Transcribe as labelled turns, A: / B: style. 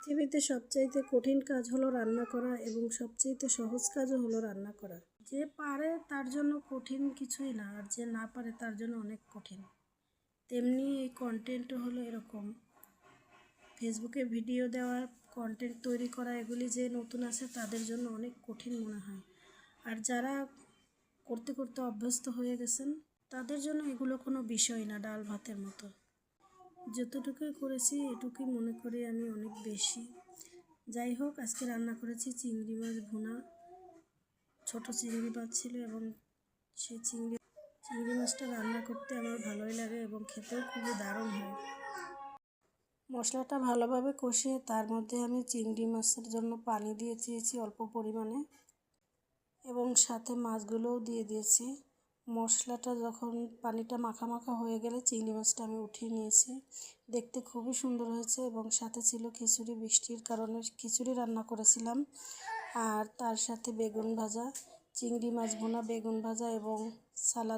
A: পৃথিবীতে সবচাইতে কঠিন কাজ হলো রান্না করা এবং সবচাইতে সহজ কাজও হলো রান্না করা। যে পারে তার জন্য কঠিন কিছুই না, আর যে না পারে তার জন্য অনেক কঠিন। তেমনি এই কন্টেন্টও হলো এরকম। ফেসবুকে ভিডিও দেওয়ার, কন্টেন্ট তৈরি করা, এগুলি যে নতুন আছে তাদের জন্য অনেক কঠিন মনে হয়। আর যারা করতে করতে অভ্যস্ত হয়ে গেছেন তাদের জন্য এগুলো কোনো বিষয় না, ডাল ভাতের মতো। যতটুকুই করেছি এটুকুই মনে করি আমি অনেক বেশি। যাই হোক, আজকে রান্না করেছি চিংড়ি মাছ ভুনা। ছোট চিংড়ি মাছ ছিল এবং সেই চিংড়ি মাছটা রান্না করতে আমার ভালোই লাগে এবং খেতেও খুবই দারুণ হয়। মশলাটা ভালোভাবে কষিয়ে তার মধ্যে আমি চিংড়ি মাছের জন্য পানি দিয়ে দিয়েছি অল্প পরিমাণে এবং সাথে মাছগুলোও দিয়ে দিয়েছি। মশলাটা যখন পানিটা মাখা মাখা হয়ে গেলে চিংড়ি মাছটা আমি উঠিয়ে নিয়েছি। দেখতে খুবই সুন্দর হয়েছে এবং সাথে ছিল খিচুড়ি। বৃষ্টির কারণে খিচুড়ি রান্না করেছিলাম, আর তার সাথে বেগুন ভাজা, চিংড়ি মাছ ভুনা, বেগুন ভাজা এবং সালাদ